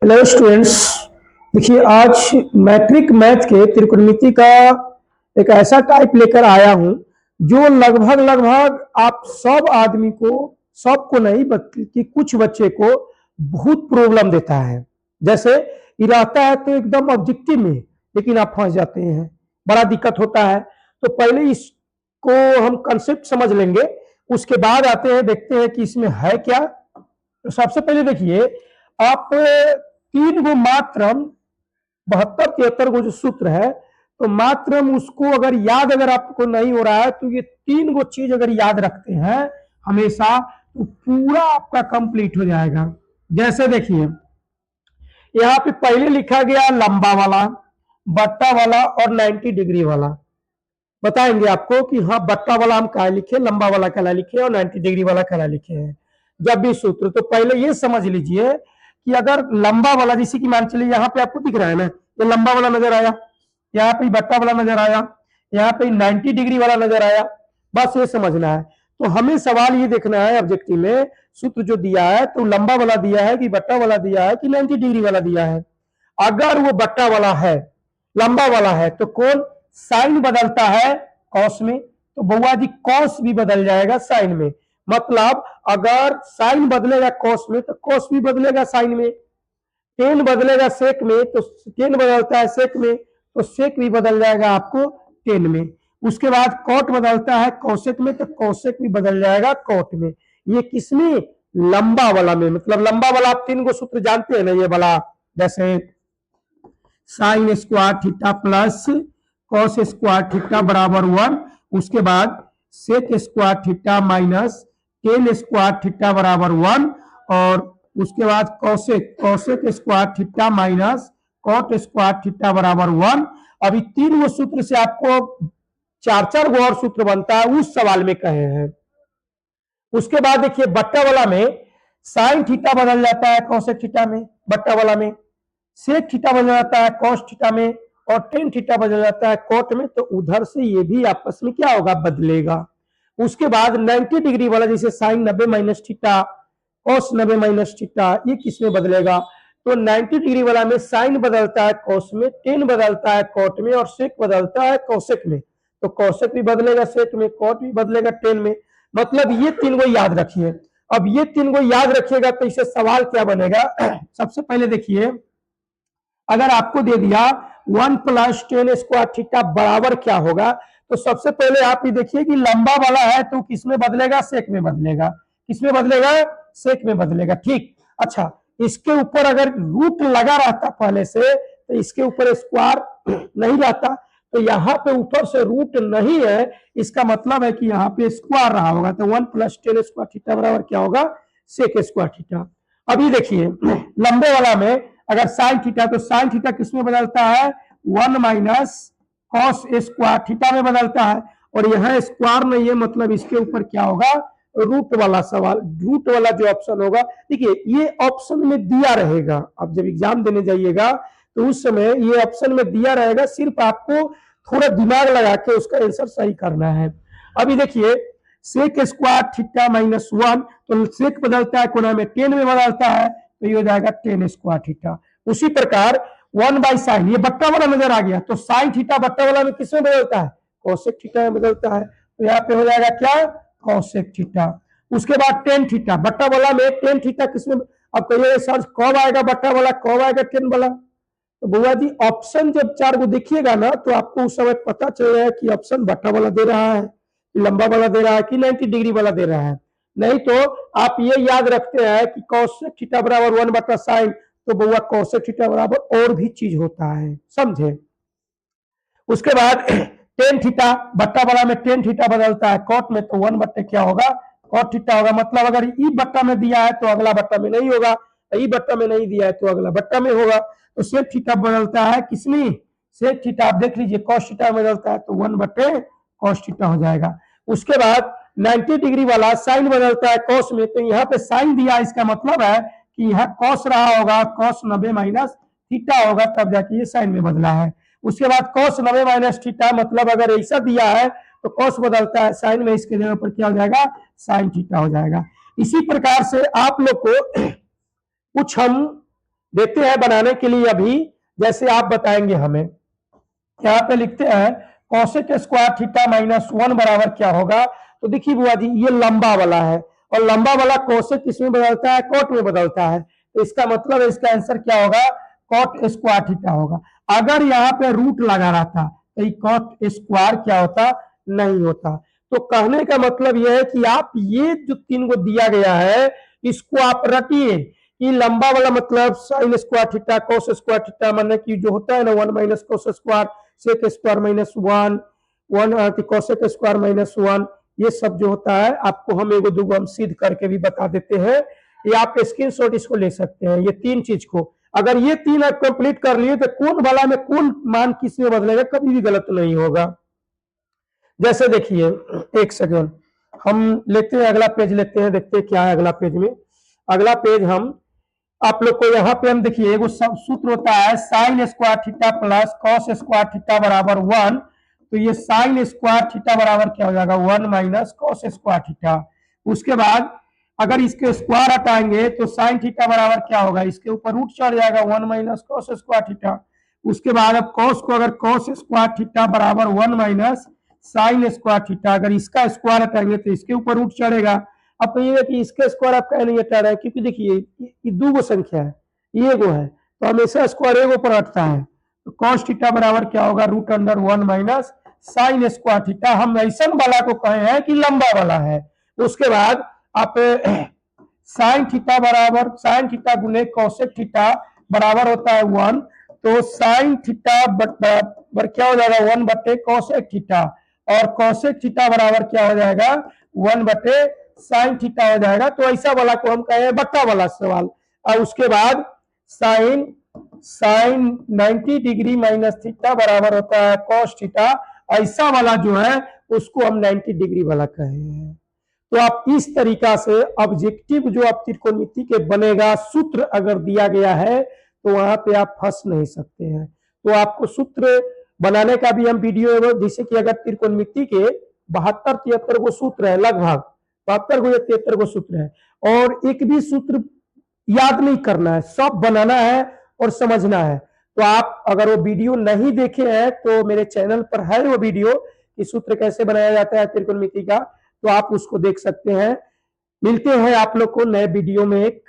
Hello students. देखिए, आज matric math के त्रिकोणमिति का एक ऐसा टाइप लेकर आया हूं जो लगभग लगभग आप सब आदमी को, सबको नहीं बल्कि कुछ बच्चे को बहुत प्रॉब्लम देता है। जैसे ये रहता है तो एकदम ऑब्जेक्टिव में, लेकिन आप फंस जाते हैं, बड़ा दिक्कत होता है। तो पहले इसको हम कंसेप्ट समझ लेंगे, उसके बाद आते हैं, देखते हैं कि इसमें है क्या। तो सबसे पहले देखिए, आप तीन गो मात्रम 72-73 गो जो सूत्र है, तो मात्रम उसको अगर आपको नहीं हो रहा है तो ये तीन गो चीज अगर याद रखते हैं हमेशा, तो पूरा आपका कंप्लीट हो जाएगा। जैसे देखिए, यहाँ पे पहले लिखा गया लंबा वाला, बट्टा वाला और 90 डिग्री वाला। बताएंगे आपको कि हाँ, बट्टा वाला हम क्या लिखे, लंबा वाला क्या लिखे और 90 डिग्री वाला क्या लिखे हैं जब भी सूत्र। तो पहले ये समझ लीजिए कि अगर लंबा वाला, जैसे कि मान चलिए यहाँ पे आपको दिख रहा है ना, ये लंबा वाला नजर आया, यहाँ पे बट्टा वाला नजर आया, यहाँ पे 90 डिग्री वाला नजर आया, बस ये समझना है। तो हमें सवाल ये देखना है ऑब्जेक्टिव में, सूत्र जो दिया है तो लंबा वाला दिया है कि बट्टा वाला दिया है कि 90 डिग्री वाला दिया है। अगर वो बट्टा वाला है, लंबा वाला है, तो कौन साइन बदलता है कॉस में, तो बउआ जी कॉस भी बदल जाएगा साइन में। मतलब अगर साइन बदलेगा कॉस में तो कॉस भी बदलेगा साइन में, टेन बदलेगा सेक में तो टेन बदलता है सेक में, तो सेक भी बदल जाएगा आपको टेन में। उसके बाद कॉट बदलता है कौशेक में तो कौशेक भी बदल जाएगा कॉट में। ये किसमें? लंबा वाला में। मतलब लंबा वाला आप तीन गो सूत्र जानते हैं ना, ये वाला, जैसे sine square theta plus cos square theta बराबर 1, उसके बाद sec square theta minus tan square theta बराबर 1, और उसके बाद cosec cosec square theta minus cot square theta बराबर 1। अभी तीन वो सूत्र से आपको चार चार गो और सूत्र बनता है, उस सवाल में कहे हैं। उसके बाद देखिए, बट्टा वाला में साइन थीटा बदल जाता है कौशेक थीटा में, बट्टा वाला में सेक थीटा बदल जाता है कॉस थीटा में, और टेन थीटा बदल जाता है कॉट में। तो उधर से ये भी आपस में क्या होगा, बदलेगा। उसके बाद 90 डिग्री वाला, जैसे sine 90 minus theta, cos 90 minus theta, ये किसमें बदलेगा? तो 90 डिग्री वाला में साइन बदलता है कॉस में, टेन बदलता है कॉट में, और सेक बदलता है कौशेक में। तो कौशेक भी बदलेगा सेक में, कॉट भी बदलेगा टेन में। मतलब ये तीन गो याद रखिए। अब ये तीन गो याद रखिएगा तो इससे सवाल क्या बनेगा। सबसे पहले देखिए, अगर आपको दे दिया 1 प्लस टेन स्क्वायर थीटा बराबर क्या होगा, तो सबसे पहले आप ये देखिए कि लंबा वाला है तो किसमें बदलेगा, सेक में बदलेगा। किसमें बदलेगा? सेक में बदलेगा। ठीक, अच्छा, इसके ऊपर अगर रूट लगा रहता पहले से तो इसके ऊपर स्क्वायर नहीं रहता, तो यहाँ पे ऊपर से रूट नहीं है, इसका मतलब है कि यहाँ पे स्क्वायर रहा होगा। तो 1 प्लस टेन स्क्वायर थीटा बराबर क्या होगा, सेक स्क्वायर थीटा। अभी देखिए, लंबे वाला में अगर साइन थीटा, तो साइन थीटा किसमें बदलता है, 1 माइनस कॉस स्क्वायर थीटा में बदलता है, और यहाँ स्क्वायर नहीं है, मतलब इसके ऊपर क्या होगा, रूट वाला सवाल, रूट वाला जो ऑप्शन होगा। देखिए, ये ऑप्शन में दिया रहेगा, आप जब एग्जाम देने जाइएगा तो उस समय ये ऑप्शन में दिया रहेगा, सिर्फ आपको थोड़ा दिमाग लगा के उसका आंसर सही करना है। अभी देखिए, सेक स्क्वायर थीटा माइनस 1, तो सेक बदलता है कोना में, टेन में बदलता है, तो ये हो जाएगा टेन स्क्वायर थीटा। उसी प्रकार 1 बाई साइन, ये बट्टा वाला नजर आ गया, तो साइन थीटा बट्टा वाला में किसमें बदलता है, कौशेक थीटा में बदलता है, तो यहाँ पे हो जाएगा क्या, कौशेक थीटा। उसके बाद टेन थीटा, बट्टा वाला में टेन थीटा किसमें, अब कहिए सर कब आएगा बट्टा वाला, कब आएगा टेन वाला। तो बुआ जी ऑप्शन जब चार को देखिएगा ना, तो आपको उस समय पता चल रहा है कि ऑप्शन बट्टा वाला दे रहा है, लंबा वाला दे रहा है कि 90 डिग्री वाला दे रहा है। नहीं तो आप ये याद रखते हैं कि कौशेक थीटा बराबर 1 बटा साइन, तो बउआ कौशेक थीटा बराबर और भी चीज होता है, समझे। उसके बाद टेन थीटा, बट्टा वाला में टेन थीटा बदलता है कॉट में, तो 1 बट्टे क्या होगा, कॉट थीटा होगा। मतलब अगर ई बट्टा में दिया है तो अगला बट्टा में नहीं होगा, ई बट्टा में नहीं दिया है तो अगला बट्टा में होगा। तो सेक थीटा बदलता है किसमें, सेक थीटा आप देख लीजिए कॉस थीटा बदलता है, तो 1 बट्टे कॉस थीटा हो जाएगा। उसके बाद 90 डिग्री वाला साइन बदलता है कॉस में, तो यहाँ पे साइन दिया, इसका मतलब है कि यहाँ कॉस रहा होगा, कॉस 90 माइनस थीटा होगा, तब जाके ये साइन में बदला है। उसके बाद कॉस 90 माइनस थीटा, मतलब अगर ऐसा दिया है तो कॉस बदलता है साइन में, इसके जगह पर क्या हो जाएगा, साइन थीटा हो जाएगा। इसी प्रकार से आप लोग को कुछ हम देते हैं बनाने के लिए अभी, जैसे आप बताएंगे हमें। यहाँ पे लिखते हैं कोसेक स्क्वायर थीटा माइनस 1 बराबर क्या होगा। तो देखिए बुआ जी, ये लंबा वाला है और लंबा वाला कोसेक किसमें बदलता है, कॉट में बदलता है। तो इसका मतलब है इसका आंसर क्या होगा, कॉट स्क्वायर थीटा होगा। अगर यहाँ पे रूट लगा रहा था तो कॉट स्क्वायर क्या होता, नहीं होता। तो कहने का मतलब यह है कि आप ये जो तीन को दिया गया है इसको आप रटिए कि लंबा वाला मतलब sine square theta cos square theta, माने कि जो होता है ना 1 minus cos square sec square minus 1 cosec square minus 1, ये सब जो होता है आपको हम एगो दूगो हम सिद्ध करके भी बता देते हैं। ये आप स्क्रीनशॉट इसको ले सकते हैं, ये तीन चीज को अगर ये तीन आप कंप्लीट कर लिए तो कौन वाला में कौन मान किस में बदलेगा कभी भी गलत नहीं होगा। जैसे देखिए, एक सेकेंड हम लेते हैं अगला पेज, लेते हैं देखते हैं क्या है अगला पेज में। अगला पेज हम आप लोग को यहाँ पे हम देखिए एगो सूत्र होता है sign square theta plus cos square theta बराबर 1। तो ये साइन स्क्वायर थीटा बराबर क्या हो जाएगा 1 माइनस कॉस स्क्वायर थीटा। उसके बाद अगर इसके स्क्वायर हटाएंगे तो साइन थीटा बराबर क्या होगा, इसके ऊपर रूट चढ़ जाएगा 1 माइनस कॉस स्क्वायर थीटा। उसके बाद अब कॉस को अगर कॉस स्क्वायर थीटा बराबर 1 माइनस साइन स्क्वायर थीटा, अगर इसका स्क्वायर हटाएंगे तो इसके ऊपर रूट चढ़ेगा। अब ये है कि इसके स्क्वायर आप कह नहीं हटा रहे हैं क्योंकि देखिए ये दो गो संख्या है, ये एगो है तो हमेशा स्क्वायर एगो पर हटता है। तो कॉस थीटा बराबर क्या होगा root under 1 minus sine square theta. हम ऐसा वाला को कहे हैं कि लंबा वाला है। उसके बाद आप साइन थीटा बराबर साइन थीटा गुने कॉसेक थीटा बराबर होता है 1। तो साइन थीटा बराबर क्या हो जाएगा 1 बटे कॉसेक थीटा, और कॉसेक थीटा बराबर क्या हो जाएगा 1 बटे साइन थीटा हो जाएगा। तो ऐसा वाला को हम कहे बट्टा वाला सवाल। और उसके बाद sine sine 90 degree minus theta बराबर होता है कॉस थीटा। ऐसा वाला जो है उसको हम 90 डिग्री वाला कहे हैं। तो आप इस तरीका से ऑब्जेक्टिव जो आप त्रिकोणमिति के बनेगा सूत्र अगर दिया गया है तो वहां पे आप फंस नहीं सकते हैं। तो आपको सूत्र बनाने का भी हम वीडियो, जैसे कि अगर त्रिकोणमिति के 72-73 गो सूत्र है, लगभग 72 गो या 73 गो सूत्र है और एक भी सूत्र याद नहीं करना है, सब बनाना है और समझना है। तो आप अगर वो वीडियो नहीं देखे हैं तो मेरे चैनल पर है वो वीडियो कि सूत्र कैसे बनाया जाता है त्रिकोणमिति का, तो आप उसको देख सकते हैं। मिलते हैं आप लोग को नए वीडियो में एक